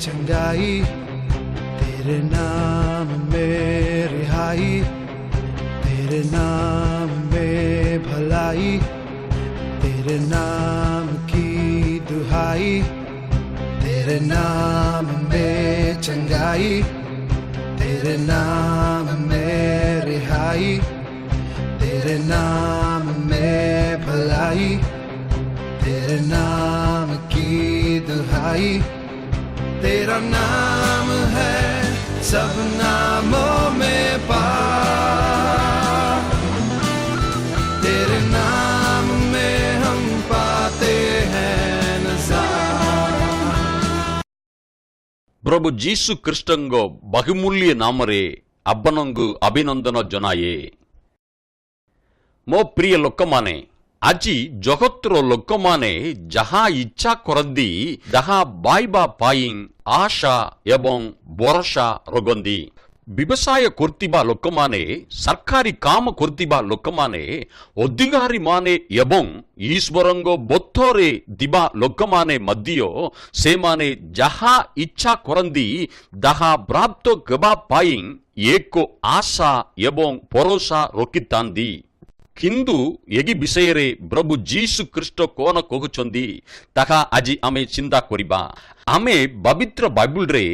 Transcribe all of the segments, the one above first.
चंगाई, तेरे नाम में रिहाई, तेरे नाम में भलाई, तेरे नाम की दुहाई, तेरे नाम में चंगाई, तेरे नाम में रिहाई, तेरे नाम में भलाई, तेरे नाम की दुहाई। तेरा नाम है सब नामों में पार, तेरे नाम में हम पाते हैं नज़ार। प्रभु जीसु क्रिस्टंगो बहुमूल्य नामरे अब्बनंगु अभिनंदन जनाये। मो प्रिय लोकमाने, আজি জগତ୍ର ଲୋକମାନେ ଯାହା ଇଚ୍ଛା କରନ୍ତି ତାହା ପାଇବା ପାଇଁ ଆଶା ଏବଂ ଭରସା ରଖନ୍ତି। ବ୍ୟବସାୟ କରୁଥିବା ଲୋକମାନେ, ସରକାରୀ କାମ କରୁଥିବା ଲୋକମାନେ, ଅଧିକାରୀମାନେ ଏବଂ ଈଶ୍ୱରଙ୍କ ପଥରେ ଥିବା ଲୋକମାନେ ମଧ୍ୟ ସେମାନେ ଯାହା ଇଚ୍ଛା କରନ୍ତି ତାହା ପ୍ରାପ୍ତ ହେବା ପାଇଁ ଏକ ଆଶା ଏବଂ ଭରସା ରଖିଥାନ୍ତି। କିନ୍ତୁ ଏହି ବିଷୟରେ ପ୍ରଭୁ ଯୀଶୁ ଖ୍ରୀଷ୍ଟ କଣ କହୁଛନ୍ତି ତାହା ଆଜି ଆମେ ଚିନ୍ତା କରିବା। ଆମେ ପବିତ୍ର ବାଇବଲରେ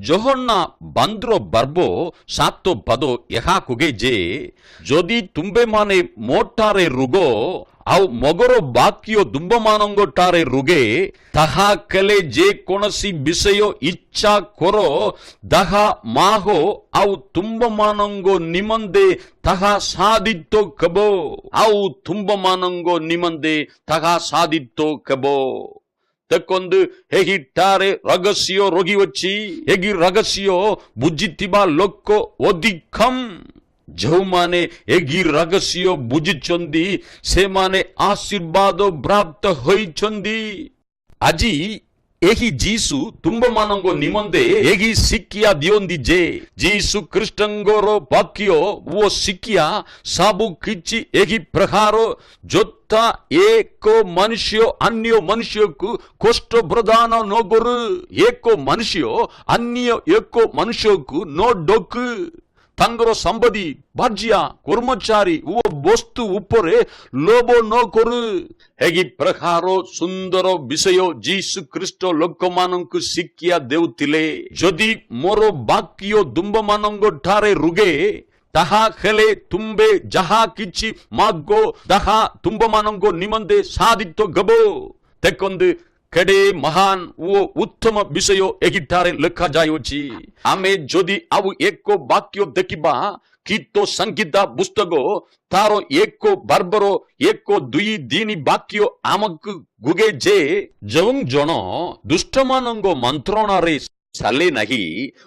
ଯୋହନ୍ନା 12:7 ପଦ ଏହା କହେ ଯେ ଯଦି ତୁମ୍ଭେମାନେ ମୋଠାରେ ରୋଗ ଆଉ ମଗର ବାକ୍ୟ ତୁମ୍ଭମାନଙ୍କଠାରେ ରୋଗେ ତାହା କଲେ ଯେ କୌଣସି ବିଷୟ ଇଚ୍ଛା କର ତାହା ମାହ ଆଉ ତୁମ୍ଭମାନଙ୍କ ନିମନ୍ତେ ତାହା ସାଧିତ ହେବ, ଆଉ ତୁମ୍ଭମାନଙ୍କ ନିମନ୍ତେ ତାହା ସାଧିତ ହେବ। ଦେଖନ୍ତୁ, ଏହିଠାରେ ରହସ୍ୟ ରହିଅଛି। ଏହି ରହସ୍ୟ ବୁଝିଥିବା ଲୋକ ଅଧିକମ। ଯେଉଁମାନେ ଏହି ରହସ୍ୟ ବୁଝିଛନ୍ତି ସେମାନେ ଆଶୀର୍ବାଦ ପ୍ରାପ୍ତ ହୋଇଛନ୍ତି। ଆଜି ଏହି ଯୀଶୁ ତୁମ୍ଭମାନଙ୍କ ନିମନ୍ତେ ଏହି ଶିକ୍ଷା ଦିଅନ୍ତି ଯେ ଯୀଶୁ ଖ୍ରୀଷ୍ଟଙ୍କର ବାକ୍ୟ ଓ ଶିକ୍ଷା ସବୁ କିଛି ଏହି ପ୍ରକାର ଯଥା ଏକ ମନୁଷ୍ୟ ଅନ୍ୟ ମନୁଷ୍ୟକୁ କଷ୍ଟ ପ୍ରଦାନ ନ କରୁ, ଏକ ମନୁଷ୍ୟ ଅନ୍ୟ ଏକ ମନୁଷ୍ୟକୁ ନ ଡକୁ, ତାଙ୍କର ସମ୍ପତ୍ତି, ବାଜ୍ୟା, କର୍ମଚାରୀ ଓ ବସ୍ତୁ ଉପରେ ଲୋଭ ନ କରୁ। ଏହି ପ୍ରକାର ସୁନ୍ଦର ବିଷୟ ଯୀଶୁ ଖ୍ରୀଷ୍ଟ ଲୋକମାନଙ୍କୁ ଶିକ୍ଷା ଦେଉଥିଲେ। ଯଦି ମୋର ବାକ୍ୟ ତୁମ୍ଭମାନଙ୍କଠାରେ ରୁହେ ତାହା ହେଲେ ତୁମ୍ଭେ ଯାହା କିଛି ମାଗ ତାହା ତୁମ୍ଭମାନଙ୍କ ନିମନ୍ତେ ସାଧିତ ହେବ। ଦେଖନ୍ତୁ, କେଡ଼େ ମହାନ ଓ ଉତ୍ତମ ବିଷୟ ଏହିଠାରେ ଲେଖାଯାଇଅଛି। ଆମେ ଯଦି ଆଉ ଏକ ବାକ୍ୟ ଦେଖିବା, ଗୀତ ସଂହିତା ପୁସ୍ତକ ତାର 1:1-2 ବାକ୍ୟ ଆମକୁ କୁହେ ଯେ ଯେଉଁ ଜଣ ଦୁଷ୍ଟମାନଙ୍କ ମନ୍ତ୍ରଣାରେ ଚାଲେ ନାହିଁ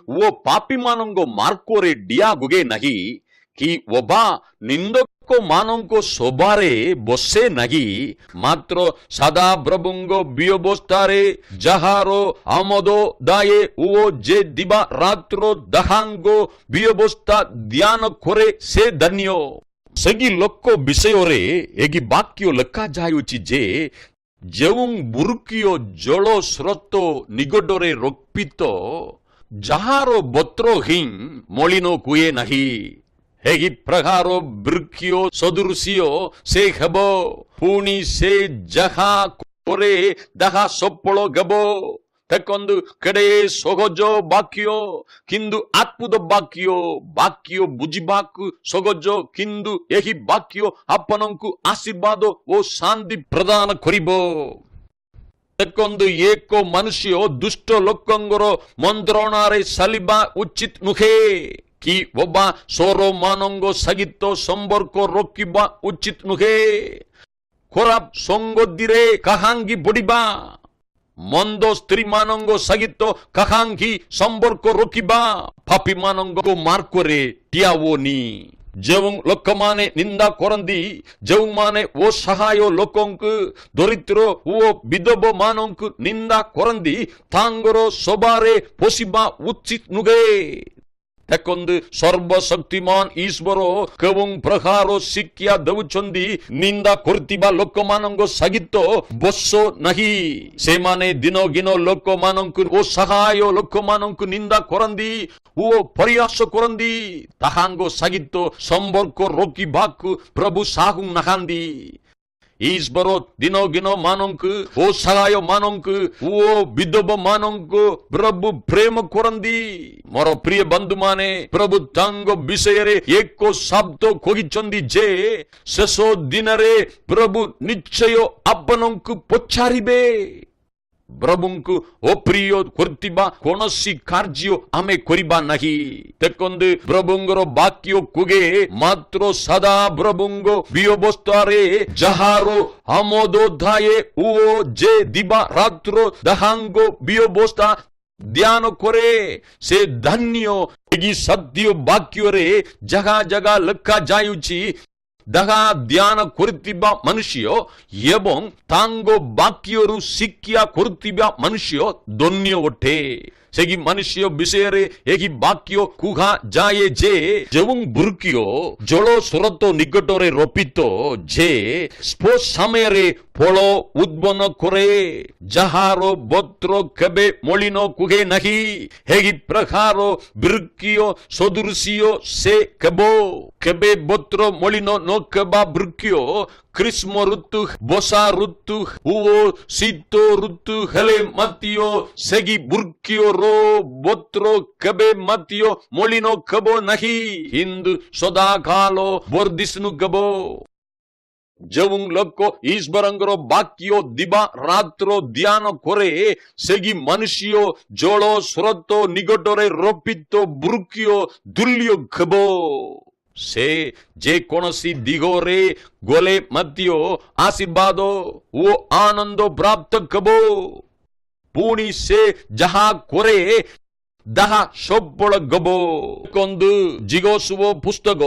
ଓ ପାପୀମାନଙ୍କ ମାର୍ଗରେ ଡିଆ ହୁଏ ନାହିଁ କି ଅବା ନିନ୍ଦକ ମାନଙ୍କ ସଭାରେ ବସେ ନାହିଁ, ମାତ୍ର ସଦାପ୍ରଭୁଙ୍କ ବ୍ୟବସ୍ଥାରେ ଯାହାର ଆମୋଦ ଦାଏ ଓ ଯେ ଦିବା ରାତ୍ର ତାହାଙ୍କ ବ୍ୟବସ୍ଥା ଧ୍ୟାନ କରେ ସେ ଧନ୍ୟ। ସେହି ଲୋକ ବିଷୟରେ ଏହି ବାକ୍ୟ ଲେଖାଯାଇଅଛି ଯେ ଯେଉଁ ବୃକ୍ଷୀୟ ଜଳ ସ୍ରୋତ ନିକଟରେ ରୋପିତ, ଯାହାର ପତ୍ର ହିଁ ମଳିନ ହୁଏ ନାହିଁ, ଏହି ପ୍ରକାର ବୃକ୍ଷ ସଦୃଶ୍ୟ ସେ ହେବ, ପୁଣି ସେ ଯାହା କରେ ତାହା ସଫଳ ହେବ। ଦେଖନ୍ତୁ, କେଡ଼େ ସହଜ ବାକ୍ୟ, କିନ୍ତୁ ଅଦ୍ଭୁତ ବାକ୍ୟ ବୁଝିବାକୁ ସହଜ, କିନ୍ତୁ ଏହି ବାକ୍ୟ ଆପଣଙ୍କୁ ଆଶୀର୍ବାଦ ଓ ଶାନ୍ତି ପ୍ରଦାନ କରିବ। ଦେଖନ୍ତୁ, ଏକ ମନୁଷ୍ୟ ଦୁଷ୍ଟ ଲୋକଙ୍କର ମନ୍ତ୍ରଣାରେ ଚାଲିବା ଉଚିତ ନୁହେଁ କି ଅବା ସୋରମାନଙ୍କ ସହିତ ସମ୍ପର୍କ ରଖିବା ଉଚିତ ନୁହେଁ। ଖରାପ ସଙ୍ଗତିରେ କାହାଙ୍ଗି ପଡ଼ିବା, ମନ୍ଦ ସ୍ତ୍ରୀମାନଙ୍କ ସହିତ କାହାଙ୍ଗି ସମ୍ପର୍କ ରଖିବା, ପାପୀମାନଙ୍କ ମାର୍ଗରେ ଠିଆହୁଅନି। ଯେଉଁ ଲୋକମାନେ ନିନ୍ଦା କରନ୍ତି, ଯେଉଁମାନେ ଅସହାୟ ଲୋକଙ୍କୁ, ଦରିଦ୍ର ଓ ବିଧବା ମାନଙ୍କୁ ନିନ୍ଦା କରନ୍ତି, ତାଙ୍କର ସଭାରେ ପଶିବା ଉଚିତ ନୁହେଁ। ଦେଖନ୍ତୁ ସର୍ବଶକ୍ତିମାନ ଈଶ୍ୱର କେଉଁ ପ୍ରକାର ଶିକ୍ଷା ଦେଉଛନ୍ତି? ନିନ୍ଦା କରୁଥିବା ଲୋକମାନଙ୍କ ସହିତ ବସ ନାହିଁ। ସେମାନେ ଦିନଦିନ ଲୋକମାନଙ୍କୁ ଓ ସହାୟ ଲୋକମାନଙ୍କୁ ନିନ୍ଦା କରନ୍ତି ଓ ପରିହାସ କରନ୍ତି। ତାହାଙ୍କ ସହିତ ସମ୍ପର୍କ ରଖିବାକୁ ପ୍ରଭୁ ଚାହୁଁ ନାହାନ୍ତି। ଈଶ୍ୱର ଦିନଦିନ ମାନଙ୍କୁ ଓ ସହାୟ ମାନଙ୍କୁ ଓ ବିଧବା ମାନଙ୍କୁ ପ୍ରଭୁ ପ୍ରେମ କରନ୍ତି। ମୋର ପ୍ରିୟ ବନ୍ଧୁମାନେ, ପ୍ରଭୁ ତାଙ୍କ ବିଷୟରେ ଏକ ଶବ୍ଦ କହିଛନ୍ତି ଯେ ଶେଷ ଦିନରେ ପ୍ରଭୁ ନିଶ୍ଚୟ ଆପଣଙ୍କୁ ପଚାରିବେ। ପ୍ରଭୁଙ୍କୁ ଅପ୍ରିୟ କରୁଥିବା କୌଣସି କାର୍ଯ୍ୟ ଆମେ କରିବା ନାହିଁ। ଦେଖନ୍ତୁ, ପ୍ରଭୁଙ୍କର ବାକ୍ୟ କୁହେ ମାତ୍ର ସଦା ପ୍ରଭୁଙ୍କ ବ୍ୟବସ୍ଥାରେ ଯାହାର ଆମୋଦ ଥାଏ ଓ ଯେ ଦିବା ରାତ୍ର ତାହାଙ୍କ ବ୍ୟବସ୍ଥା ଧ୍ୟାନ କରେ ସେ ଧନ୍ୟ। ଏହି ସତ୍ୟ ବାକ୍ୟରେ ଜାଗା ଜାଗା ଲେଖାଯାଉଛି ତାହା ଧ୍ୟାନ କରୁଥିବା ମନୁଷ୍ୟ ଏବଂ ତାଙ୍କ ବାକ୍ୟରୁ ଶିକ୍ଷା କରୁଥିବା ମନୁଷ୍ୟ ଧନ୍ୟ ଅଟେ। ସେହି ମନୁଷ୍ୟ ବିଷୟରେ ଏହି ବାକ୍ୟ କୁହାଯାଏ ଯେ ଯେଉଁ ବୃକ୍ଷ ଜଳ ସ୍ରୋତ ନିକଟରେ ରୋପିତ ଯେ ସମୟରେ ଫଳ ଉଦ୍ଭନ କରେ, ଯାହାର ପତ୍ର କେବେ ମଳିନ କୁହେ ନାହିଁ, ଏହି ପ୍ରକାର ବୃକ୍ଷ ସଦୃଶ୍ୟ ସେ କେବେ ପତ୍ର ମଳିନ ନ ହେବା ବୃକ୍ଷ ଗ୍ରୀଷ୍ମ ଋତୁ, ବର୍ଷା ଋତୁ ଓ ଶୀତ ଋତୁ ହେଲେ ମଧ୍ୟ ସେହି ବୃକ୍ଷର ପତ୍ର କେବେ ମଧ୍ୟ ମଳିନ ହେବ ନାହିଁ, କିନ୍ତୁ ସଦାକାଳ ବର୍ଦ୍ଧିଷ୍ଣୁ ହେବ। ଯେଉଁ ଲୋକ ଈଶ୍ୱରଙ୍କର ବାକ୍ୟ ଦିବା ରାତ୍ର ଧ୍ୟାନ କରେ ସେହି ମନୁଷ୍ୟ ଜଳ ସ୍ରୋତ ନିକଟରେ ରୋପିତ ବୃକ୍ଷ ତୁଲ୍ୟ ହେବ। ସେ ଯେ କୌଣସି ଦିଗରେ ଗଲେ ମଧ୍ୟ ଆଶୀର୍ବାଦ ଓ ଆନନ୍ଦ ପ୍ରାପ୍ତ ହେବ। ପୁଣି ସେ ଯାହା କରେ ତାହା ସଫଳ ହେବ। ଯୋଶୁଆ ପୁସ୍ତକ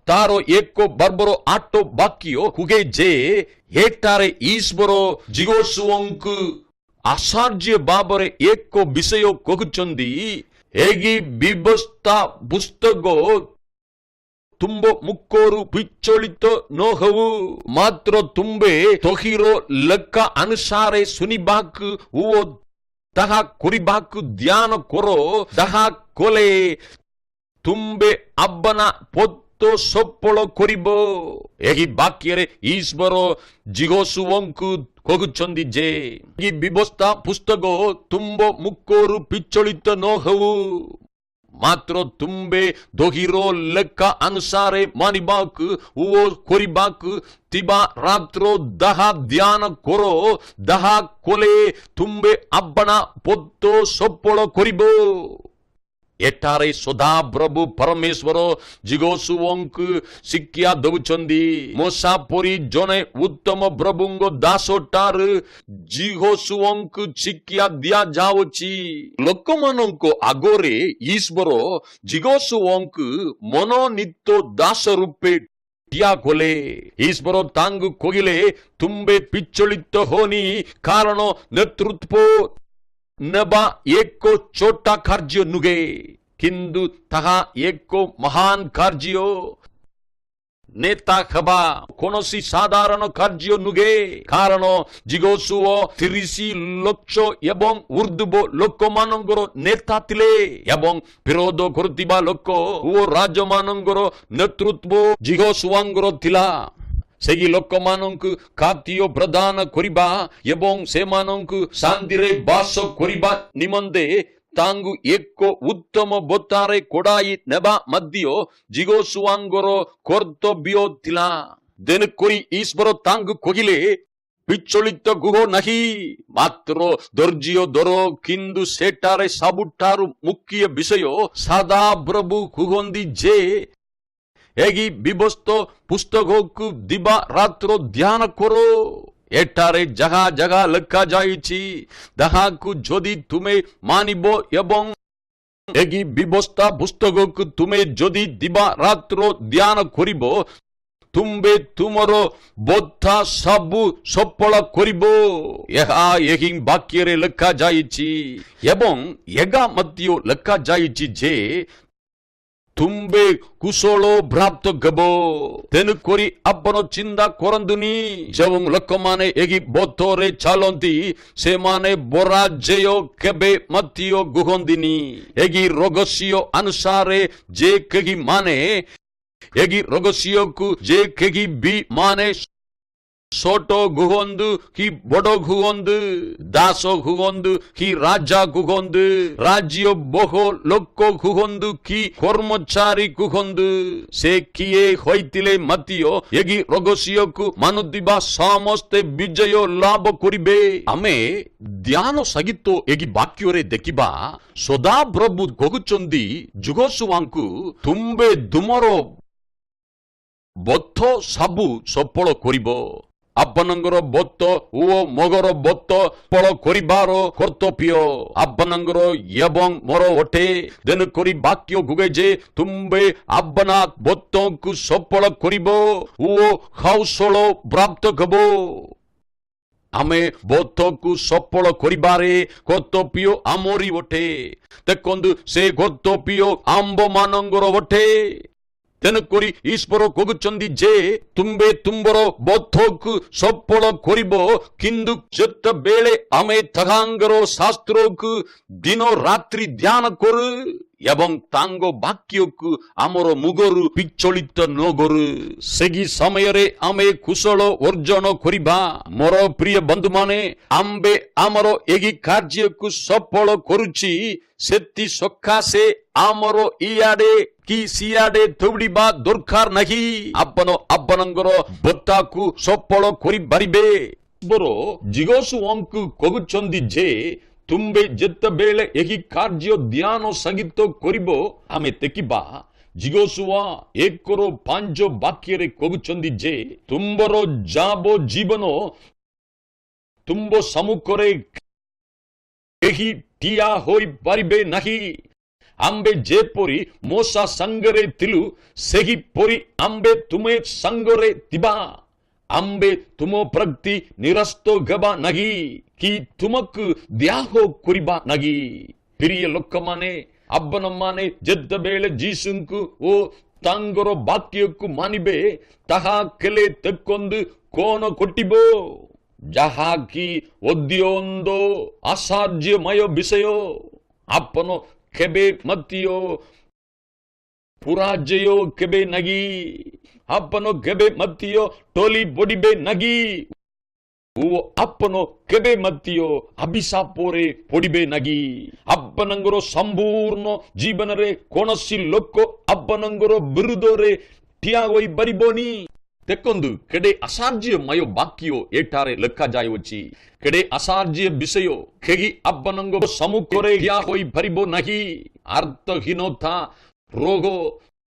ତାର 1:8 ବାକ୍ୟ କୁହେ ଯେ ଏଠାରେ ଈଶ୍ୱର ଯୋଶୁଆଙ୍କୁ ଆଶ୍ଚର୍ଯ୍ୟ ଭାବରେ ଏକ ବିଷୟ କହୁଛନ୍ତି। ଏହି ବ୍ୟବସ୍ଥା ପୁସ୍ତକ ତୁମ୍ଭ ମୁଖରୁ ବିଚଳିତ ନ ହେଉ, ମାତ୍ର ତୁମ୍ଭେ ତହିଁର ଲେଖା ଅନୁସାରେ ଶୁଣିବାକୁ ଓ ତାହା କରିବାକୁ ଧ୍ୟାନ କର। ତାହା କଲେ ତୁମ୍ଭେ ଆପଣା ପଥ ସଫଳ କରିବ। ଏହି ବାକ୍ୟରେ ଈଶ୍ୱର ଯୋଶୁଆଙ୍କୁ କହୁଛନ୍ତି ଯେ ଏହି ବ୍ୟବସ୍ଥା ପୁସ୍ତକ ତୁମ୍ଭ ମୁଖରୁ ବିଚଳିତ ନ ହେଉ, ମାତ୍ର ତୁମ୍ଭେ ତହିଁର ଲେଖା ଅନୁସାରେ ମାନିବାକୁ ଓ କରିବାକୁ ଥିବା ରାତ୍ର ତାହା ଧ୍ୟାନ କର। ତାହା କଲେ ତୁମ୍ଭେ ଆପଣା ପଥ ସଫଳ କରିବ। ଏଠାରେ ସଦାପ୍ରଭୁ ପରମେଶ୍ୱର ଯୋଶୁଆଙ୍କୁ ଶିକ୍ଷା ଦେଉଛନ୍ତି। ମୋଶା ପରି ଜଣେ ଉତ୍ତମ ପ୍ରଭୁଙ୍କ ଦାସଠାରୁ ଯୋଶୁଆଙ୍କୁ ଶିକ୍ଷା ଦିଆଯାଉଛି। ଲୋକମାନଙ୍କ ଆଗରେ ଈଶ୍ୱର ଯୋଶୁଆଙ୍କୁ ମନୋନୀତ ଦାସ ରୂପେ ଠିଆ କଲେ। ଈଶ୍ୱର ତାଙ୍କୁ କହିଲେ, ତୁମ୍ଭେ ବିଚଳିତ ହୋନି, କାରଣ ନେତୃତ୍ୱ ନେବା ଏକ ଛୋଟ କାର୍ଯ୍ୟ ନୁହେଁ, କିନ୍ତୁ ତାହା ଏକ ମହାନ କାର୍ଯ୍ୟ। ନେତା ହେବା କୌଣସି ସାଧାରଣ କାର୍ଯ୍ୟ ନୁହେଁ, କାରଣ ଯୋଶୁଆ 30 ଲକ୍ଷ ଏବଂ ଉର୍ଦ୍ଧ୍ୱ ଲୋକମାନଙ୍କର ନେତା ଥିଲେ ଏବଂ ବିରୋଧ କରୁଥିବା ଲୋକ ଓ ରାଜମାନଙ୍କର ନେତୃତ୍ୱ ଯୋଶୁଆଙ୍କର ଥିଲା। ସେହି ଲୋକମାନଙ୍କୁ ଖାଦ୍ୟ ପ୍ରଦାନ କରିବା ଏବଂ ସେମାନଙ୍କୁ ଶାନ୍ତିରେ ବାସ କରିବା ନିମନ୍ତେ ତାଙ୍କୁ ଏକ ଉତ୍ତମ ବତାରେ କଢାଇ ନେବା ମଧ୍ୟ ଯୋଶୁଆଙ୍କର କର୍ତ୍ତବ୍ୟ ଥିଲା। ତେଣୁକରି ଈଶ୍ୱର ତାଙ୍କୁ କହିଲେ, ବିଚଳିତ ହୁଅ ନାହିଁ, ମାତ୍ର ଧୈର୍ଯ୍ୟ ଧର। କିନ୍ତୁ ସେଠାରେ ସବୁଠାରୁ ମୁଖ୍ୟ ବିଷୟ ସଦାପ୍ରଭୁ କୁହନ୍ତି ଯେ ଏହି ବ୍ୟବସ୍ଥା ପୁସ୍ତକକୁ ଦିବା ରାତ୍ର ଧ୍ୟାନ କର। ଏଠାରେ ଯାହା ଯାହା ଲେଖାଯାଇଛି ତାହାକୁ ଯଦି ତୁମେ ମାନିବ ଏବଂ ଏହି ବ୍ୟବସ୍ଥା ପୁସ୍ତକକୁ ତୁମେ ଯଦି ଦିବା ରାତ୍ର ଧ୍ୟାନ କରିବ, ତୁମ୍ଭେ ତୁମର ବୋଧା ସବୁ ସଫଳ କରିବ। ଏହା ଏହି ବାକ୍ୟରେ ଲେଖାଯାଇଛି ଏବଂ ଏହା ମଧ୍ୟ ଲେଖାଯାଇଛି ଯେ ତୁମ୍ଭେ କୁଶଳ ପ୍ରାପ୍ତ ହେବ। ତେଣୁକରି ଆପଣ ଚିନ୍ତା କରନ୍ତୁନି। ଯେଉଁ ଲୋକମାନେ ଏହି ପଥରେ ଚାଲନ୍ତି ସେମାନେ ପରାଜୟ କେବେ ମଧ୍ୟ କୁହନ୍ତିନି। ଏହି ରହସ୍ୟ ଅନୁସାରେ ଯେ କେହି ମାନେ ଏହି ରହସ୍ୟକୁ ଯେ କେହି ବି ମାନେ ଛୋଟ ହୁଅନ୍ତୁ କି ବଡ଼ ହୁଅନ୍ତୁ, ଦାସ ହୁଅନ୍ତୁ କି ରାଜା ହୁଅନ୍ତୁ, ରାଜ୍ୟ ବହୁ ଲୋକ ହୁଅନ୍ତୁ କି କର୍ମଚାରୀ ହୁଅନ୍ତୁ, ସେ କିଏ ହୋଇଥିଲେ ମଧ୍ୟ ଏହି ରହସ୍ୟକୁ ମାନୁଥିବା ସମସ୍ତେ ବିଜୟ ଲାଭ କରିବେ। ଆମେ ଧ୍ୟାନ ସହିତ ଏହି ବାକ୍ୟରେ ଦେଖିବା, ସଦାପ୍ରଭୁ କହୁଛନ୍ତି ଯହୋଶୁଆଙ୍କୁ, ତୁମ୍ଭେ ତୁମର ପଥ ସବୁ ସଫଳ କରିବ। ଆପଣଙ୍କର ବତ ଓ ମଗର ବତ ଫଳ କରିବାର କର୍ତ୍ତବ୍ୟ ଆପଣଙ୍କର ଏବଂ ମୋର ଅଟେ। ତେଣୁକରି ବାକ୍ୟ କୁହେ ଯେ ତୁମ୍ଭେ ଆପଣା ବତକୁ ସଫଳ କରିବ ଓ କୌଶଳ ପ୍ରାପ୍ତ ହେବ। ଆମେ ବତକୁ ସଫଳ କରିବାରେ କର୍ତ୍ତବ୍ୟ ଆମରି ଅଟେ। ଦେଖନ୍ତୁ, ସେ କର୍ତ୍ତବ୍ୟ ଆମ୍ଭମାନଙ୍କର ଅଟେ। ତେଣୁକରି ଈଶ୍ୱର କହୁଛନ୍ତି ଯେ ତୁମ୍ଭେ ତୁମ୍ଭର ବଥକୁ ସଫଳ କରିବ। କିନ୍ତୁ ଯେତେବେଳେ ଆମେ ତାହାଙ୍କର ଶାସ୍ତ୍ରକୁ ଦିନ ରାତ୍ରି ଧ୍ୟାନ କରୁ ଏବଂ ତାଙ୍କ ବାକ୍ୟକୁ ଆମର ମୁଗରୁ ବିଚଳିତ ନ କରୁ, ସେହି ସମୟରେ ଆମେ କୁଶଳ ଅର୍ଜନ କରିବା। ମୋର ପ୍ରିୟ ବନ୍ଧୁମାନେ, ଆମ୍ଭେ ଆମର ଏହି କାର୍ଯ୍ୟକୁ ସଫଳ କରୁଛି, ସେଥି ସକାଶେ ଆମର ଇଆଡେ କି ସିଆଡେ ଦୌଡ଼ିବା ଦରକାର ନାହିଁ। ଆପଣ ଆପଣଙ୍କର ବତାକୁ ସଫଳ କରିପାରିବେ। ଯହୋଶୁଆଙ୍କୁ କହୁଛନ୍ତି ଯେ ତୁମ୍ଭେ ଯେତେବେଳେ ଏହି କାର୍ଯ୍ୟ ଧ୍ୟାନ ସହିତ କରିବ। ଆମେ ଦେଖିବା ଯହୋଶୁଆ 1:5 ବାକ୍ୟରେ କହୁଛନ୍ତି ଯେ ତୁମ୍ଭର ଯାବ ଜୀବନ ତୁମ୍ଭ ସମ୍ମୁଖରେ କେହି ଠିଆ ହୋଇପାରିବେ ନାହିଁ। ଆମ୍ଭେ ଯେପରି ମୋଶା ସାଙ୍ଗରେ ଥିଲୁ ସେହିପରି ଆମ୍ଭେ ତୁମେ ସାଙ୍ଗରେ ଥିବା। ଆମ୍ଭେ ତୁମ ପ୍ରତି ନିରସ୍ତ ହେବା ନାହିଁ କି ତୁମକୁ ଦ୍ୟାହ କରିବା ନାହିଁ। ପ୍ରିୟ ଲୋକମାନେ, ଆପଣମାନେ ଯେତେବେଳେ ଯୀଶୁଙ୍କୁ ଓ ତାଙ୍କର ବାକ୍ୟକୁ ମାନିବେ, ତାହା କେଲେ ଦେଖନ୍ତୁ କଣ ଘଟିବ, ଯାହାକି ଅତ୍ୟନ୍ତ ଆଶ୍ଚର୍ଯ୍ୟମୟ ବିଷୟ। ଆପଣ କେବେ ମଧ୍ୟ ପରାଜୟ କେବେ ନାହିଁ। ଆପଣ କେବେ ମଧ୍ୟ ଟଳି ପଡ଼ିବେ ନାହିଁ ଓ ଆପଣ କେବେ ମଧ୍ୟ ଅଭିଶାପରେ ପଡ଼ିବେ ନାହିଁ। ଆପଣଙ୍କର ସମ୍ପୂର୍ଣ୍ଣ ଜୀବନରେ କୌଣସି ଲୋକ ଆପଣଙ୍କର ବିରୁଦ୍ଧରେ ଠିଆ ହୋଇପାରିବନି। ଦେଖନ୍ତୁ, କେଡ଼େ ଆଶ୍ଚର୍ଯ୍ୟମୟ ବାକ୍ୟ ଏଠାରେ ଲେଖାଯାଇଅଛି। କେଡ଼େ ଆଶ୍ଚର୍ଯ୍ୟ ବିଷୟ। କେହି ଆପଣଙ୍କ ସମ୍ମୁଖରେ ଠିଆ ହୋଇପାରିବ ନାହିଁ। ଅର୍ଥହୀନତା, ରୋଗ,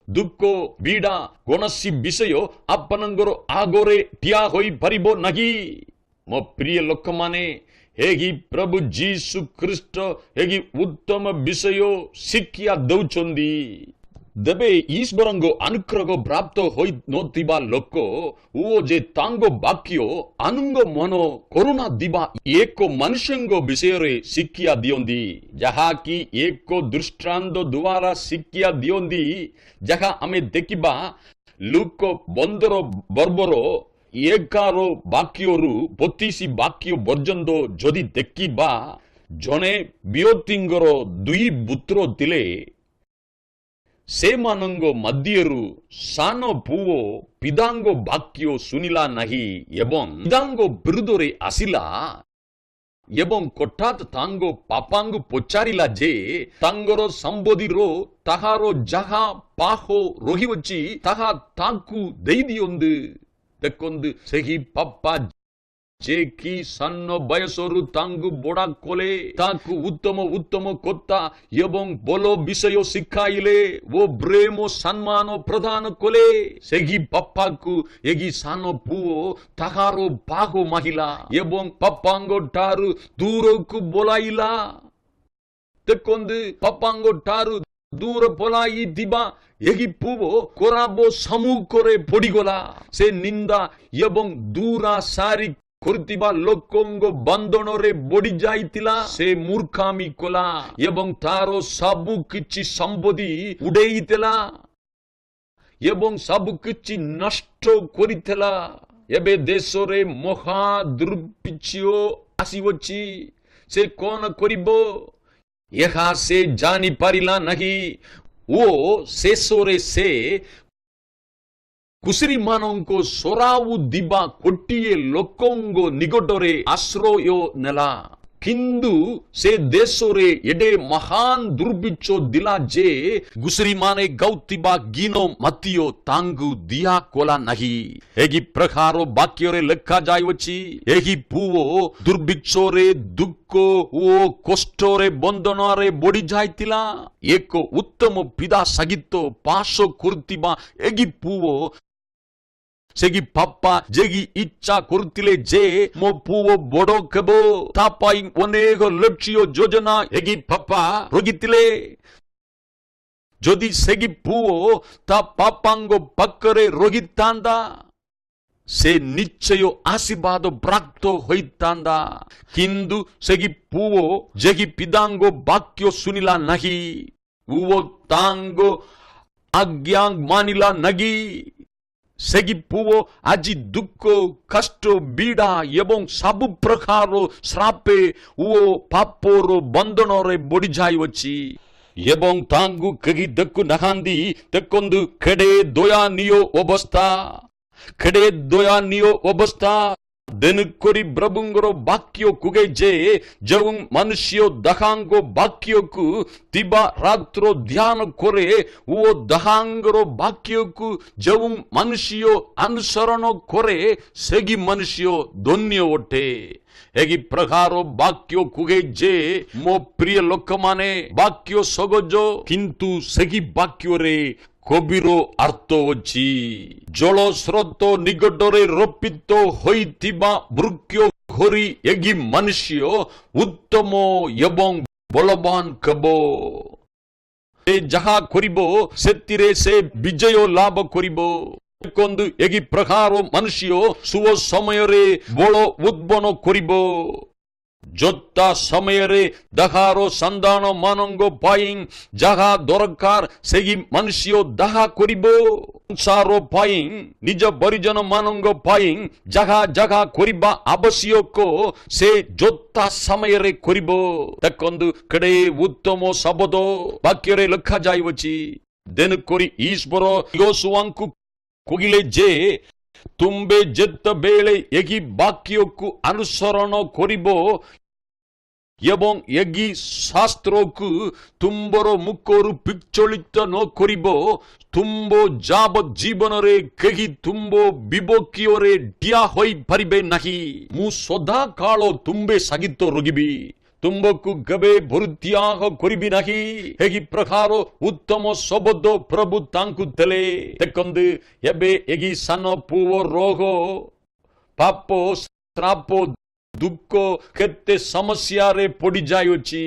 ଦୁଃଖ, ପୀଡ଼ା, କୌଣସି ବିଷୟ ଆପଣଙ୍କର ଆଗରେ ଠିଆ ହୋଇପାରିବ ନାହିଁ। ମୋ ପ୍ରିୟ ଲୋକମାନେ, ଏହି ପ୍ରଭୁ ଯୀଶୁ ଖ୍ରୀଷ୍ଟ ଏହି ଉତ୍ତମ ବିଷୟ ଶିକ୍ଷା ଦେଉଛନ୍ତି। ତେବେ ଈଶ୍ୱରଙ୍କ ଅନୁଗ୍ରହ ପ୍ରାପ୍ତ ହୋଇନଥିବା ଲୋକ ଓ ଯେ ତାଙ୍କ ବାକ୍ୟ ଅନୁଗମନ କରୁନଥିବା ଏକ ମନୁଷ୍ୟଙ୍କ ବିଷୟରେ ଶିକ୍ଷା ଦିଅନ୍ତି, ଯାହାକି ଏକ ଦୃଷ୍ଟାନ୍ତ ଦ୍ୱାରା ଶିକ୍ଷା ଦିଅନ୍ତି, ଯାହା ଆମେ ଦେଖିବା ଲୁକ 15:11 ବାକ୍ୟରୁ 32 ବାକ୍ୟ ପର୍ଯ୍ୟନ୍ତ। ଯଦି ଦେଖିବା, ଜଣେ ବ୍ୟକ୍ତିଙ୍କର 2 ପୁତ୍ର ଥିଲେ। ସେମାନଙ୍କ ମଧ୍ୟରୁ ସାନ ପୁଅ ପିତାଙ୍କ ବାକ୍ୟ ଶୁଣିଲା ନାହିଁ ଏବଂ ପିତାଙ୍କ ବିରୁଦ୍ଧରେ ଆସିଲା ଏବଂ ହଠାତ୍ ତାଙ୍କ ବାପାଙ୍କୁ ପଚାରିଲା ଯେ ତାଙ୍କର ସମ୍ପତ୍ତିର ତାହାର ଯାହା ପାହ ରହିଅଛି ତାହା ତାଙ୍କୁ ଦେଇଦିଅନ୍ତୁ। ଦେଖନ୍ତୁ, ସେହି ବାପା ଯେ କି ସାନ ବୟସରୁ ତାଙ୍କୁ ବଡ଼ କଲେ, ତାଙ୍କୁ ଉତ୍ତମ ଉତ୍ତମ କଥା ଏବଂ ଭଲ ବିଷୟ ଶିଖାଇଲେ ଓ ପ୍ରେମ ସମ୍ମାନ ପ୍ରଦାନ କଲେ, ସେହି ବାପାକୁ ଏହି ସାନ ପୁଅ ତାହାର ଭାଗ ମାଗିଲା ଏବଂ ବାପାଙ୍କ ଠାରୁ ଦୂରକୁ ବୋଲାଇଲା। ଦେଖନ୍ତୁ, ବାପାଙ୍କ ଠାରୁ ଦୂର ବୋଲାଇଥିବା ଏହି ପୁଅ ଖରାପ ସମ୍ମୁଖରେ ପଡ଼ିଗଲା। ସେ ନିନ୍ଦା ଏବଂ ଦୁରାଶାରୀ କରୁଥିବା ଲୋକଙ୍କ ବନ୍ଧନରେ ବଢି ଯାଇଥିଲା। ସେ ମୂର୍ଖାମି କଲା ଏବଂ ତାର ସବୁ କିଛି ସମ୍ପତ୍ତି ଉଡେଇଥିଲା ଏବଂ ସବୁ କିଛି ନଷ୍ଟ କରିଥିଲା। ଏବେ ଦେଶରେ ମହା ଦୁର୍ଭିକ୍ଷ ଆସିଅଛି। ସେ କଣ କରିବ ଏହା ସେ ଜାଣିପାରିଲା ନାହିଁ ଓ ଶେଷରେ ସେ କୁଶରୀ ମାନଙ୍କୁ ସରାଉ ଦିବା କୋଟିଏ ଲୋକଙ୍କ ନିକଟରେ ଆଶ୍ରୟ ନେଲା। କିନ୍ତୁ ସେ ଦେଶରେ ଏଡେ ମହାନ ଦୁର୍ଭିକ୍ଷ ଦିଲା ଯେ ଘୁଷୁରୀ ମାନେ ଗାଉଥିବା ଗୀନ ମଧ୍ୟ ତାଙ୍କୁ ଦିଆ କଲା ନାହିଁ। ଏହି ପ୍ରକାର ବାକ୍ୟରେ ଲେଖାଯାଇଅଛି, ଏହି ପୁଅ ଦୁର୍ଭିକ୍ଷରେ ଦୁଃଖ ଓ କଷ୍ଟରେ ବନ୍ଦନାରେ ବଢି ଯାଇଥିଲା। ଏକ ଉତ୍ତମ ପିତା ସହିତ ବାସ କରୁଥିବା ଏହି ପୁଅ ସେକି ବାପା ଯେକି ଇଚ୍ଛା କରୁଥିଲେ ଯେ ମୋ ପୁଅ ବଡ ହେବ, ତା ପାଇଁ ଅନେକ ଲକ୍ଷ୍ୟ ଯୋଜନା ଏହି ବାପା ରଖିଥିଲେ। ଯଦି ସେକି ପୁଅ ତା ବାପାଙ୍କ ପାଖରେ ରହିଥାନ୍ତା ସେ ନିଶ୍ଚୟ ଆଶୀର୍ବାଦ ପ୍ରାପ୍ତ ହୋଇଥାନ୍ତା। କିନ୍ତୁ ସେକି ପୁଅ ଯେକି ପିତାଙ୍କ ବାକ୍ୟ ଶୁଣିଲା ନାହିଁ ଓ ତାଙ୍କ ଆଜ୍ଞା ମାନିଲା ନାହିଁ, ସେକି ପୁଅ ଆଜି ଦୁଃଖ କଷ୍ଟ ପୀଡ଼ା ଏବଂ ସବୁ ପ୍ରକାର ଶ୍ରାପେ ଓ ପାପର ବନ୍ଧନରେ ବଢି ଯାଇଅଛି ଏବଂ ତାଙ୍କୁ କେହି ଦେଖୁ ନାହାନ୍ତି। ଦେଖନ୍ତୁ କେଡ଼େ ଦୟନୀୟ ଅବସ୍ଥା, କେଡ଼େ ଦୟନୀୟ ଅବସ୍ଥା। ତେଣୁକରି ପ୍ରଭୁଙ୍କର ବାକ୍ୟ କୁହେ ଯେ ଯେଉଁ ମନୁଷ୍ୟ ତାହାଙ୍କ ବାକ୍ୟକୁ ଦିବା ରାତ୍ର ଧ୍ୟାନ କରେ ଓ ତାହାଙ୍କର ବାକ୍ୟକୁ ଯେଉଁ ମନୁଷ୍ୟ ଅନୁସରଣ କରେ ସେହି ମନୁଷ୍ୟ ଧନ୍ୟ ଅଟେ। ଏହି ପ୍ରକାର ବାକ୍ୟ କୁହେ ଯେ ମୋ ପ୍ରିୟ ଲୋକମାନେ, ବାକ୍ୟ ସହଜ କିନ୍ତୁ ସେହି ବାକ୍ୟରେ ଗଭୀର ଅର୍ଥ ଅଛି। ଜଳ ସ୍ରୋତ ନିକଟରେ ରୋପିତ ହୋଇଥିବା ବୃକ୍ଷ ଘୋରି ଏହି ମନୁଷ୍ୟ ଉତ୍ତମ ଏବଂ ବଳବାନ ହେବ। ସେ ଯାହା କରିବ ସେଥିରେ ସେ ବିଜୟ ଲାଭ କରିବ। ଦେଖନ୍ତୁ ଏହି ପ୍ରକାର ମନୁଷ୍ୟ ଶୁଭ ସମୟରେ ବଳ ଉଦ୍ଭନ କରିବ। ଯୋଦ୍ଧା ସମୟରେ ତାହାର ସନ୍ତାନ ମାନଙ୍କ ପାଇଁ ଯାହା ଦରକାର ସେହି ମନୁଷ୍ୟ ତାହା କରିବ। ସଂସାର ପାଇଁ ନିଜ ପରିଜନ ମାନଙ୍କ ପାଇଁ ଯାହା ଯାହା କରିବା ଆବଶ୍ୟକ ସେ ଯୋଦ୍ଧା ସମୟରେ କରିବ। ଦେଖନ୍ତୁ କେଡ଼େ ଉତ୍ତମ ଶବ୍ଦ ବାକ୍ୟରେ ଲେଖାଯାଇଅଛି। ତେଣୁକରି ଈଶ୍ୱର ୟୋଶୁଆଙ୍କୁ କହିଲେ ଯେ ତୁମ୍ଭେ ଯେତେବେଳେ ଏହି ବାକ୍ୟକୁ ଅନୁସରଣ କରିବ ଏବଂ ଏହି ଶାସ୍ତ୍ରକୁ ତୁମ୍ଭର ମୁଖରୁ ବିଚଳିତ ନ କରିବ, ତୁମ୍ଭ ଯାବତ୍ ଜୀବନରେ କେହି ତୁମ୍ଭ ବିପକ୍ଷରେ ଠିଆ ହୋଇପାରିବେ ନାହିଁ। ମୁଁ ସଦାକାଳ ତୁମ୍ଭେ ସହିତ ରହିବି, ତୁମ୍ଭକୁ କେବେ ପରିତ୍ୟାଗ କରିବି ନାହିଁ। ଏହି ପ୍ରକାର ଉତ୍ତମ ଶବ୍ଦ ପ୍ରଭୁ ତାଙ୍କୁ ଦେଲେ। ଦେଖନ୍ତୁ ଏବେ ଏହି ସାନ ପୁଅ ରୋଗ, ପାପ, ଶ୍ରାପ, ଦୁଃଖ କେତେ ସମସ୍ୟାରେ ପଡି ଯାଇଅଛି।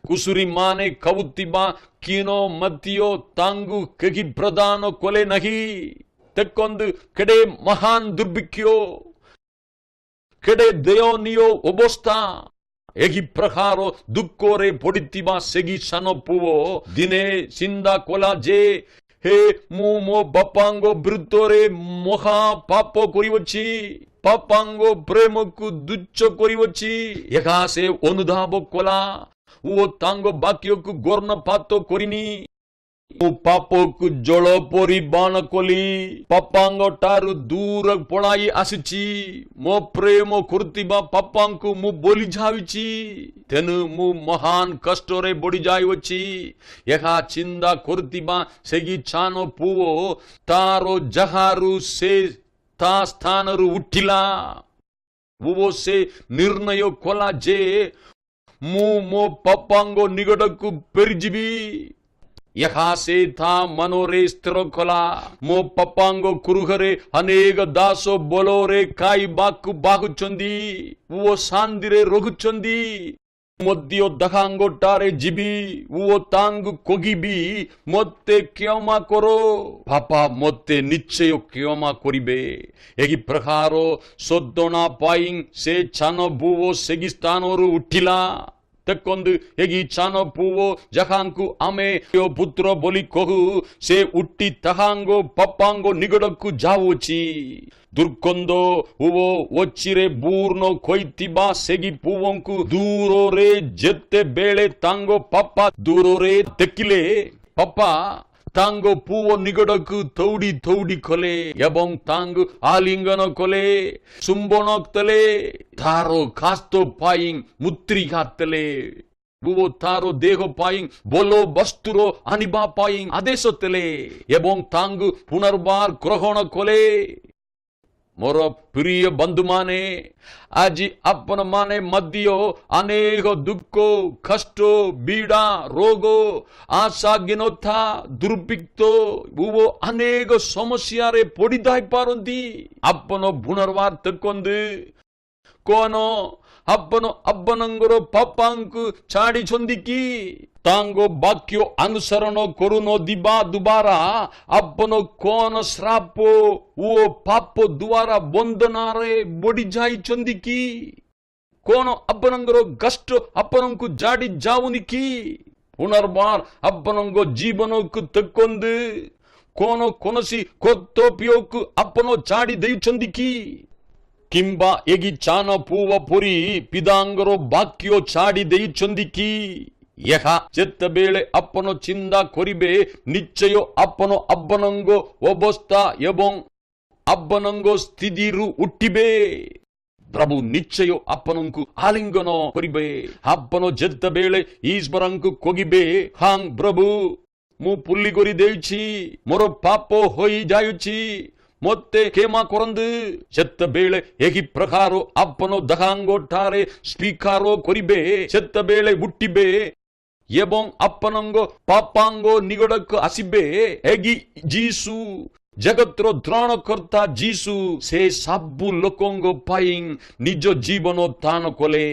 କୁଶୁରୀ ମାନେ ଖାଉଥିବା କିଣ ମଧ୍ୟ ତାଙ୍କୁ କେହି ପ୍ରଦାନ କଲେ ନାହିଁ। ଦେଖନ୍ତୁ କେଡ଼େ ମହାନ ଦୁର୍ଭିକ୍ଷ, କେଡ଼େ ଦୟନୀୟ ଅବସ୍ଥା। ଏହି ପ୍ରକାର ଦୁଃଖରେ ପଡିଥିବା ସେହି ସାନ ପୁଅ ଦିନେ ଚିନ୍ତା କଲା ଯେ ହେ ମୁଁ ମୋ ବାପାଙ୍କ ବିରୁଦ୍ଧରେ ମହା ପାପ କରିଅଛି, ବାପାଙ୍କ ପ୍ରେମକୁ ତୁଚ୍ଛ କରିଅଛି। ଏହା ସେ ଅନୁଧାବ କଲା ଓ ତାଙ୍କ ବାକ୍ୟକୁ କର୍ଣ୍ଣପାତ କରିନି। ମୁଁ ପାପକୁ ଜଳ ପରି ବାଣ କଲି, ବାପାଙ୍କ ଠାରୁ ଦୂର ପଳାଇ ଆସିଛି। ମୋ ପ୍ରେମ କରୁଥିବା ବାପାଙ୍କୁ ମୁଁ ଭୁଲି ଯାଉଛି, ତେଣୁ ମୁଁ ମହାନ କଷ୍ଟରେ ବଢି ଯାଇଅଛି। ଏହା ଚିନ୍ତା କରୁଥିବା ସେହି ସାନ ପୁଅ ତାର ଯାହାରୁ ସେ ତା ସ୍ଥାନରୁ ଉଠିଲା ଓ ସେ ନିର୍ଣ୍ଣୟ କଲା ଯେ ମୁଁ ମୋ ବାପାଙ୍କ ନିକଟକୁ ଫେରିଯିବି। ଏହା ସେ ତା ମନରେ ସ୍ଥିର କଲା। ମୋ ବାପାଙ୍କ ଗୃହରେ ଅନେକ ଦାସ ଭଲରେ ଖାଇବାକୁ ବାହୁଛନ୍ତି ଓ ଶାନ୍ତିରେ ରହୁଛନ୍ତି। ମଧ୍ୟ ଦଖାଙ୍ଗଟାରେ ଯିବି ଓ ତାଙ୍କୁ କହିବି ମୋତେ କ୍ଷମା କର। ବାପା ମୋତେ ନିଶ୍ଚୟ କ୍ଷମା କରିବେ। ଏହି ପ୍ରକାର ଶୋଧନା ପାଇଁ ସେ ସାନ ପୁଅ ସେହି ସ୍ଥାନରୁ ଉଠିଲା। ଦେଖନ୍ତୁ ଏହି ସାନ ପୁଅ ଯାହାଙ୍କୁ ଆମେ ପୁତ୍ର ବୋଲି କହୁ, ସେ ଉଠି ତାହାଙ୍କ ବାପାଙ୍କ ନିକଟକୁ ଯାଉଅଛି। ଦୁର୍ଗନ୍ଧ ଓ ଅଚିରେ ପୂର୍ଣ୍ଣ ହୋଇଥିବା ସେହି ପୁଅଙ୍କୁ ଦୂରରେ ଯେତେବେଳେ ତାଙ୍କ ବାପା ଦୂରରେ ଦେଖିଲେ, ବାପା ତାଙ୍କ ପୁଅ ନିକଟକୁ ଦୌଡ଼ି ଦୌଡ଼ି ଗଲେ ଏବଂ ତାଙ୍କୁ ଆଲିଙ୍ଗନ କଲେ, ଚୁମ୍ବନ ଦେଲେ, ତାର ସ୍ୱାସ୍ଥ୍ୟ ପାଇଁ ମୁଦ୍ରିକା ଦେଲେ ଓ ତାର ଦେହ ପାଇଁ ଭଲ ବସ୍ତ୍ର ଆଣିବା ପାଇଁ ଆଦେଶ ଦେଲେ ଏବଂ ତାଙ୍କୁ ପୁନର୍ବାର ଗ୍ରହଣ କଲେ। ମୋର ପ୍ରିୟ ବନ୍ଧୁମାନେ, ଆଜି ଆପଣମାନେ ମଧ୍ୟ ଅନେକ ଦୁଃଖ, କଷ୍ଟ, ପୀଡ଼ା, ରୋଗ, ଆଶାହୀନତା, ଦୁର୍ଭିକ୍ଷ ଓ ଅନେକ ସମସ୍ୟାରେ ପଡ଼ିଥାଇପାରନ୍ତି। ଆପଣ ପୁନର୍ବାର ଦେଖନ୍ତୁ, କଣ ଆପଣ ଆପଣଙ୍କର ବାପାଙ୍କୁ ଛାଡ଼ିଛନ୍ତି କି? ତାଙ୍କ ବାକ୍ୟ ଅନୁସରଣ କରୁନଥିବା ଦ୍ୱାରା ଆପଣ କଣ ଶ୍ରାପ ଓ ପାପ ଦ୍ୱାରା ବନ୍ଦନାରେ ବଢି ଯାଇଛନ୍ତି କି? କଣ ଆପଣଙ୍କର କଷ୍ଟ ଆପଣଙ୍କୁ ଜାଡ଼ି ଯାଉନି କି? ପୁନର୍ବାର ଆପଣଙ୍କ ଜୀବନକୁ ଦେଖନ୍ତୁ, କଣ କୌଣସି କର୍ତ୍ତବ୍ୟକୁ ଆପଣ ଛାଡ଼ି ଦେଇଛନ୍ତି କି? କିମ୍ବା ଏହି ସାନ ପୁଅ ପରି ପିତାଙ୍କର ବାକ୍ୟ ଛାଡ଼ି ଦେଇଛନ୍ତି କି? ଏହା ଯେତେବେଳେ ଆପଣ ଚିନ୍ତା କରିବେ, ନିଶ୍ଚୟ ଆପଣ ଆପଣଙ୍କ ଅବସ୍ଥା ଏବଂ ଆପଣଙ୍କ ସ୍ଥିତିରୁ ଉଠିବେ। ପ୍ରଭୁ ନିଶ୍ଚୟ ଆପଣଙ୍କୁ ଆଲିଙ୍ଗନ କରିବେ। ଆପଣ ଯେତେବେଳେ ଈଶ୍ୱରଙ୍କୁ କହିବେ, ହଁ ପ୍ରଭୁ, ମୁଁ ଭୁଲ କରିଦେଇଛି, ମୋର ପାପ ହୋଇଯାଇଛି, ମୋତେ କ୍ଷମା କରନ୍ତୁ, ଯେତେବେଳେ ଏହି ପ୍ରକାର ଆପଣ ତାହାଙ୍କଠାରେ ସ୍ୱୀକାର କରିବେ, ସେତେବେଳେ ଉଠିବେ ଏବଂ ଆପଣଙ୍କ ବାପାଙ୍କ ନିକଟକୁ ଆସିବେ। ଏହି ଯୀଶୁ, ଜଗତର ତ୍ରାଣକର୍ତ୍ତା ଯୀଶୁ, ସେ ସବୁ ଲୋକଙ୍କ ପାଇଁ ନିଜ ଜୀବନ ଦାନ କଲେ।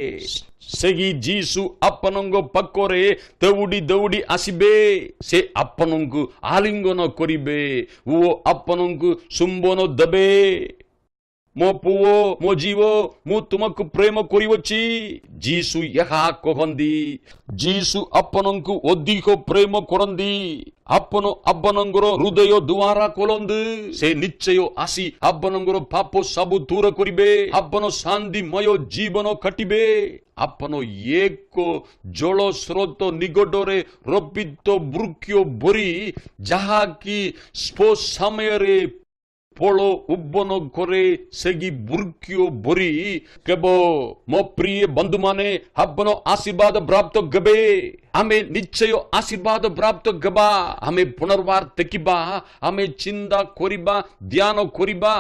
ସେହି ଯୀଶୁ ଆପଣଙ୍କ ପାଖରେ ଦୌଡ଼ି ଦୌଡ଼ି ଆସିବେ। ସେ ଆପଣଙ୍କୁ ଆଲିଙ୍ଗନ କରିବେ ଓ ଆପଣଙ୍କୁ ଚୁମ୍ବନ ଦେବେ। ମୋ ପୁଅ, ମୋ ଝିଅ, ମୁଁ ତୁମକୁ ପ୍ରେମ କରୁଅଛି, ଯୀଶୁ ଏହା କହନ୍ତି। ଯୀଶୁ ଆପଣଙ୍କୁ ଅଧିକ ପ୍ରେମ କରନ୍ତି। ଆପଣ ଆପଣଙ୍କର ହୃଦୟ ଦ୍ୱାର ଖୋଲନ୍ତୁ, ସେ ନିଶ୍ଚୟ ଆସି ଆପଣଙ୍କର ପାପ ସବୁ ଦୂର କରିବେ। ଆପଣ ଶାନ୍ତିମୟ ଜୀବନ କାଟିବେ। ଆପଣ ଏକ ଜଳ ସ୍ରୋତ ନିକଟରେ ରୋପିତ ବୃକ୍ଷ ପରି, ଯାହାକି ସମୟରେ ଫଳ ଉଦ୍ଭାବନ କରେ, ସେହି ବୃକ୍ଷ ପରି। କେବଳ ମୋ ପ୍ରିୟ ବନ୍ଧୁମାନେ, ଆପଣ ଆଶୀର୍ବାଦ ପ୍ରାପ୍ତ ହେବେ। ଆମେ ନିଶ୍ଚୟ ଆଶୀର୍ବାଦ ପ୍ରାପ୍ତ ହେବା। ଆମେ ପୁନର୍ବାର ଦେଖିବା, ଆମେ ଚିନ୍ତା କରିବା, ଧ୍ୟାନ କରିବା,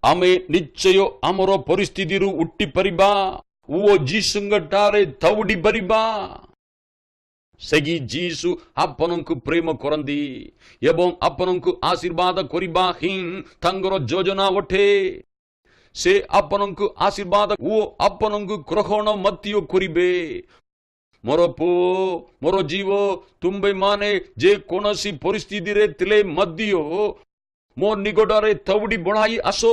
ଆମେ ନିଶ୍ଚୟ ଆମର ପରିସ୍ଥିତିରୁ ଉଠି ପାରିବା ଓ ଯୀଶୁଙ୍କଠାରେ ଦୌଡ଼ି ପାରିବା। ସେହି ଯୀଶୁ ଆପଣଙ୍କୁ ପ୍ରେମ କରନ୍ତି ଏବଂ ଆପଣଙ୍କୁ ଆଶୀର୍ବାଦ କରିବା ହିଁ ତାଙ୍କର ଯୋଜନା ଅଟେ। ସେ ଆପଣଙ୍କୁ ଆଶୀର୍ବାଦ ଓ ଆପଣଙ୍କୁ ଗ୍ରହଣ ମଧ୍ୟ କରିବେ। ମୋର ପୁଅ, ମୋର ଝିଅ, ତୁମ୍ଭେମାନେ ଯେ କୌଣସି ପରିସ୍ଥିତିରେ ଥିଲେ ମଧ୍ୟ ମୋ ନିକଟରେ ଦୌଡ଼ି ବଢ଼ାଇ ଆସ,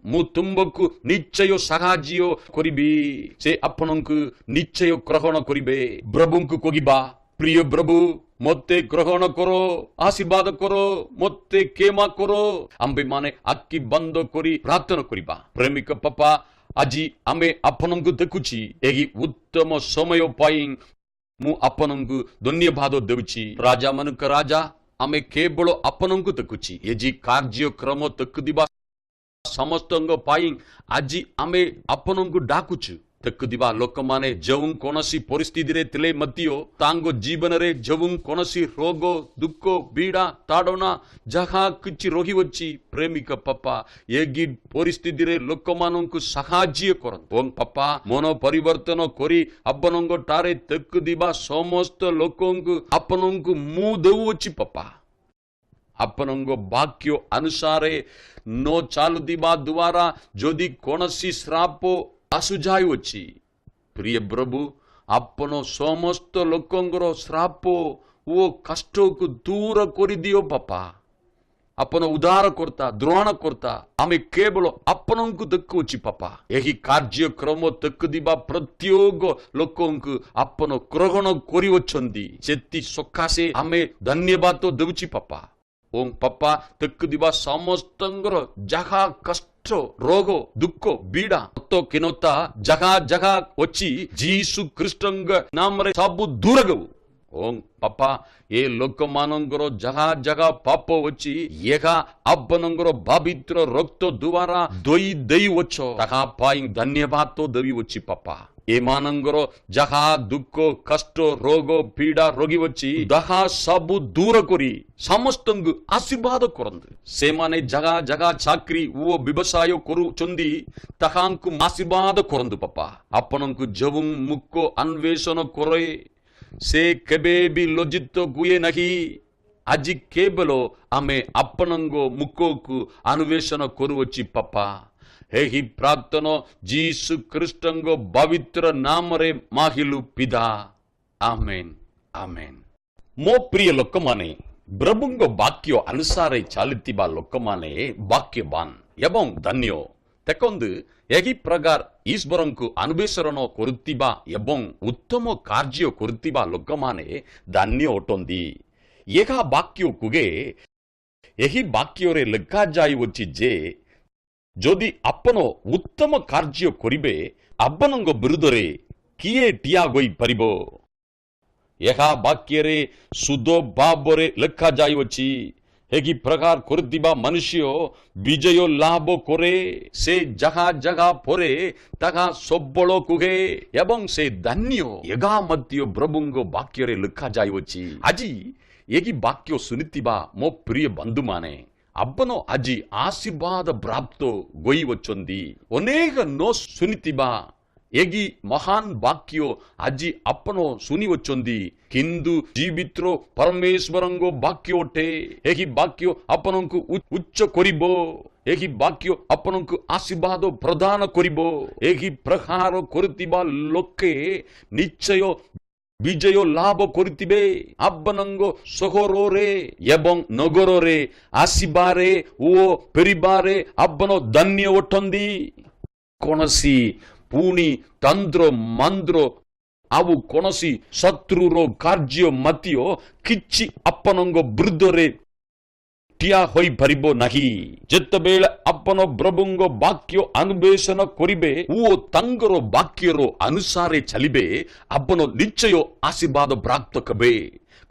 ମୁଁ ତୁମକୁ ନିଶ୍ଚୟ ସାହାଯ୍ୟ କରିବି। ସେ ଆପଣଙ୍କୁ ନିଶ୍ଚୟ ଗ୍ରହଣ କରିବେ। ପ୍ରଭୁଙ୍କୁ କହିବା, ପ୍ରିୟ ପ୍ରଭୁ, ମୋତେ ଗ୍ରହଣ କର, ଆଶୀର୍ବାଦ କର, ମୋତେ କ୍ଷମା କର। ଆମ୍ଭେମାନେ ଆଖି ବନ୍ଦ କରି ପ୍ରାର୍ଥନା କରିବା। ପ୍ରେମିକ ବାପା, ଆଜି ଆମେ ଆପଣଙ୍କୁ ଦେଖୁଛି। ଏହି ଉତ୍ତମ ସମୟ ପାଇଁ ମୁଁ ଆପଣଙ୍କୁ ଧନ୍ୟବାଦ ଦେଉଛି। ରାଜା ମାନଙ୍କ ରାଜା, ଆମେ କେବଳ ଆପଣଙ୍କୁ ଦେଖୁଛି। ଏହି କାର୍ଯ୍ୟକ୍ରମ ଦେଖୁଥିବା ସମସ୍ତଙ୍କ ପାଇଁ ଆଜି ଆମେ ଆପଣଙ୍କୁ ଡାକୁଛୁ। ଦେଖୁଥିବା ଲୋକମାନେ ଯେଉଁ କୌଣସି ପରିସ୍ଥିତିରେ ଥିଲେ ମଧ୍ୟ, ତାଙ୍କ ଜୀବନରେ ଯେଉଁ କୌଣସି ରୋଗ, ଦୁଃଖ, ପୀଡ଼ା, ତାଡ଼ନା ଯାହା କିଛି ରହିଅଛି, ପ୍ରେମିକ ବାପା, ଏହି ପରିସ୍ଥିତିରେ ଲୋକମାନଙ୍କୁ ସାହାଯ୍ୟ କରନ୍ତୁ। ଏବଂ ବାପା, ମନ ପରିବର୍ତ୍ତନ କରି ଆପଣଙ୍କ ଠାରେ ଦେଖୁଥିବା ସମସ୍ତ ଲୋକଙ୍କୁ ଆପଣଙ୍କୁ ମୁଁ ଦେଉଅଛି। ବାପା, ଆପଣଙ୍କ ବାକ୍ୟ ଅନୁସାରେ ନ ଚାଲୁଥିବା ଦ୍ୱାରା ଯଦି କୌଣସି ଶ୍ରାପ ଆସୁଯାଉଅଛି, ପ୍ରିୟ ପ୍ରଭୁ, ଆପଣ ସମସ୍ତ ଲୋକଙ୍କର ଶ୍ରାପ ଓ କଷ୍ଟକୁ ଦୂର କରିଦିଅ ବାପା। ଆପଣ ଉଦ୍ଧାରକର୍ତ୍ତା, ଦ୍ରୋଣକର୍ତ୍ତା, ଆମେ କେବଳ ଆପଣଙ୍କୁ ଦେଖୁଛି ବାପା। ଏହି କାର୍ଯ୍ୟକ୍ରମ ଦେଖୁଥିବା ପ୍ରତ୍ୟେକ ଲୋକଙ୍କୁ ଆପଣ ଗ୍ରହଣ କରିଅଛନ୍ତି, ସେଥି ସକାଶେ ଆମେ ଧନ୍ୟବାଦ ଦେଉଛୁ ବାପା। ଓ ବାପା, ଦେଖୁଥିବା ସମସ୍ତଙ୍କର ଯାହା କଷ୍ଟ, ରୋଗ, ଦୁଃଖ, ପୀଡ଼ା, ହୀନତା ଯାହା ଯାହା ଅଛି, ଯୀଶୁ ଖ୍ରୀଷ୍ଟଙ୍କ ନାମରେ ସବୁ ଦୂର ହେଉ। ଓ ବାପା, ଏ ଲୋକମାନଙ୍କର ଯାହା ଯାହା ପାପ ଅଛି, ଏହା ଆପଣଙ୍କର ପବିତ୍ର ରକ୍ତ ଦ୍ୱାରା ଧୋଇ ଦେଇଅଛ, ତାହା ପାଇଁ ଧନ୍ୟବାଦ ଦେଉଅଛି ବାପା। ଏମାନଙ୍କର ଯାହା ଦୁଃଖ, କଷ୍ଟ, ରୋଗ, ପୀଡ଼ା ରହିଅଛି, ତାହା ସବୁ ଦୂର କରି ସମସ୍ତଙ୍କୁ ଆଶୀର୍ବାଦ କରନ୍ତୁ। ସେମାନେ ଯାହା ଯାହା ଚାକିରି ଓ ବ୍ୟବସାୟ କରୁଛନ୍ତି, ତାହାଙ୍କୁ ଆଶୀର୍ବାଦ କରନ୍ତୁ ବାପା। ଆପଣଙ୍କୁ ଯେଉଁ ମୁଖ ଅନ୍ୱେଷଣ କରେ, ସେ କେବେ ବି ଲଜ୍ଜିତ ହୁଏ ନାହିଁ। ଆଜି କେବଳ ଆମେ ଆପଣଙ୍କ ମୁଖକୁ ଅନ୍ୱେଷଣ କରୁଅଛି ବାପା। ଏହି ପ୍ରାର୍ଥନା ଯୀଶୁ ଖ୍ରୀଷ୍ଟଙ୍କ ପବିତ୍ର ନାମରେ ମାଗିଲୁ ପିତା, ଆମେନ୍, ଆମେନ୍। ମୋ ପ୍ରିୟ ଲୋକମାନେ, ପ୍ରଭୁଙ୍କ ବାକ୍ୟ ଅନୁସାରେ ଚାଲିଥିବା ଲୋକମାନେ ଭାଗ୍ୟବାନ ଏବଂ ଧନ୍ୟ। ଦେଖନ୍ତୁ, ଏହି ପ୍ରକାର ଈଶ୍ୱରଙ୍କୁ ଅନ୍ୱେଷଣ କରୁଥିବା ଏବଂ ଉତ୍ତମ କାର୍ଯ୍ୟ କରୁଥିବା ଲୋକମାନେ ଧନ୍ୟ ଅଟନ୍ତି। ଏହା ବାକ୍ୟ କୁହେ, ଏହି ବାକ୍ୟରେ ଲେଖାଯାଇଅଛି ଯେ ଯଦି ଆପଣ ଉତ୍ତମ କାର୍ଯ୍ୟ କରିବେ, ଆପଣଙ୍କ ବିରୁଦ୍ଧରେ କିଏ ଠିଆ ହୋଇପାରିବ? ଏହା ବାକ୍ୟରେ ଶୁଦ୍ଧ ଭାବରେ ଲେଖାଯାଇଅଛି, ଏହି ପ୍ରକାର କରୁଥିବା ମନୁଷ୍ୟ ବିଜୟ ଲାଭ କରେ। ସେ ଯାହା ଯାହା ପରେ ତାହା ସବଳ କୁହେ ଏବଂ ସେ ଧନ୍ୟ। ଏହା ମଧ୍ୟ ପ୍ରଭୁଙ୍କ ବାକ୍ୟରେ ଲେଖାଯାଇଅଛି। ଆଜି ଏହି ବାକ୍ୟ ଶୁଣିଥିବା ମୋ ପ୍ରିୟ ବନ୍ଧୁମାନେ, ଆପଣ ଆଜି ଆଶୀର୍ବାଦ ପ୍ରାପ୍ତ ହୋଇଅଛନ୍ତି। ଅନେକ ନ ଶୁଣିଥିବା ଏହି ମହାନ ବାକ୍ୟ ଆଜି ଆପଣ ଶୁଣିଅଛନ୍ତି, କିନ୍ତୁ ଜୀବିତ ପରମେଶ୍ୱରଙ୍କ ବାକ୍ୟ ଅଟେ। ଏହି ବାକ୍ୟ ଆପଣଙ୍କୁ ଉଚ୍ଚ କରିବ। ଏହି ବାକ୍ୟ ଆପଣଙ୍କୁ ଆଶୀର୍ବାଦ ପ୍ରଦାନ କରିବ। ଏହି ପ୍ରକାର କରୁଥିବା ଲୋକେ ନିଶ୍ଚୟ ବିଜୟ ଲାଭ କରିଥିବେ। ଆପଣଙ୍କ ସହରରେ ଏବଂ ନଗରରେ ଆସିବାରେ ଓ ଫେରିବାରେ ଆପଣ ଧନ୍ୟ ଅଟନ୍ତି। କୌଣସି ପୁଣି ତନ୍ତ୍ର ମନ୍ତ୍ର ଆଉ କୌଣସି ଶତ୍ରୁର କାର୍ଯ୍ୟ ମଧ୍ୟ କିଛି ଆପଣଙ୍କ ବିରୁଦ୍ଧରେ ଠିଆ ହୋଇପାରିବ ନାହିଁ। ଯେତେବେଳେ ଆପଣ ପ୍ରଭୁଙ୍କ ବାକ୍ୟ ଅନ୍ୱେଷଣ କରିବେ ଓ ତାଙ୍କର ବାକ୍ୟର ଅନୁସାରେ ଚାଲିବେ, ଆପଣ ନିଶ୍ଚୟ ଆଶୀର୍ବାଦ ପ୍ରାପ୍ତ ହେବେ।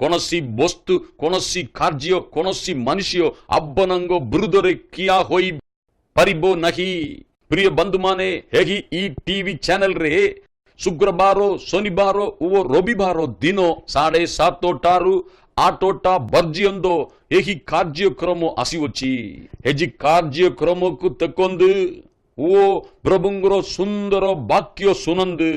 କୌଣସି ବସ୍ତୁ, କୌଣସି କାର୍ଯ୍ୟ, କୌଣସି ମନୁଷ୍ୟ ଆପଣଙ୍କ ବିରୁଦ୍ଧରେ ଠିଆ ହୋଇପାରିବ ନାହିଁ। ପ୍ରିୟ ବନ୍ଧୁମାନେ, ଏହି ଟିଭି ଚ୍ୟାନେଲରେ ଶୁକ୍ରବାର, ଶନିବାର ଓ ରବିବାର ଦିନ 7:30 8ଟା ପର୍ଯ୍ୟନ୍ତ ଏହି କାର୍ଯ୍ୟକ୍ରମ ଆସିଅଛି। ଏହି କାର୍ଯ୍ୟକ୍ରମକୁ ଦେଖନ୍ତୁ ଓ ପ୍ରଭୁଙ୍କର ସୁନ୍ଦର ବାକ୍ୟ ଶୁଣନ୍ତୁ।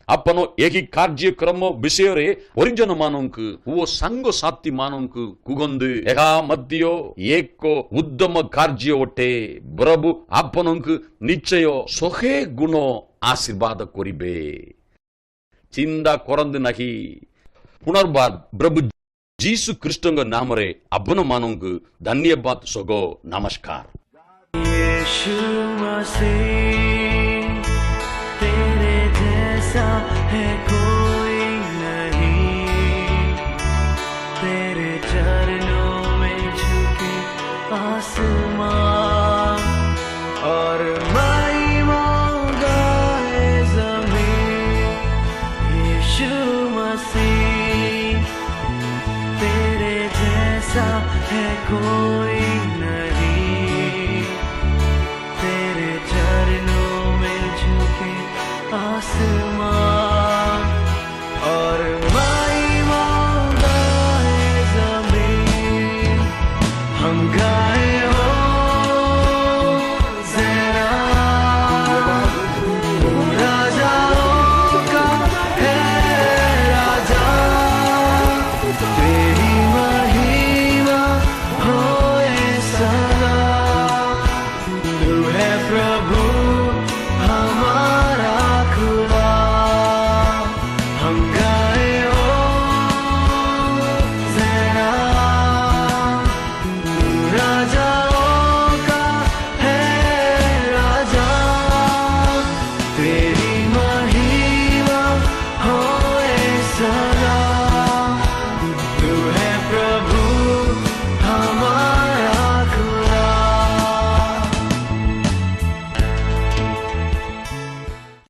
ଆପଣ ଏହି କାର୍ଯ୍ୟକ୍ରମ ବିଷୟରେ ପରିଜନ ମାନଙ୍କୁ ଓ ସାଙ୍ଗସାଥି ମାନଙ୍କୁ କୁହନ୍ତୁ। ଏହା ମଧ୍ୟ ଏକ ଉତ୍ତମ କାର୍ଯ୍ୟ ଅଟେ। ପ୍ରଭୁ ଆପଣଙ୍କୁ ନିଶ୍ଚୟ 100 ଗୁଣ ଆଶୀର୍ବାଦ କରିବେ। ଚିନ୍ତା କରନ୍ତୁ ନାହିଁ। ପୁନର୍ବାର ପ୍ରଭୁ ଯୀଶୁ ଖ୍ରୀଷ୍ଟଙ୍କ ନାମରେ ଆପଣମାନଙ୍କୁ ଧନ୍ୟବାଦ ସହ ନମସ୍କାର। यीशु मसीह तेरे जैसा है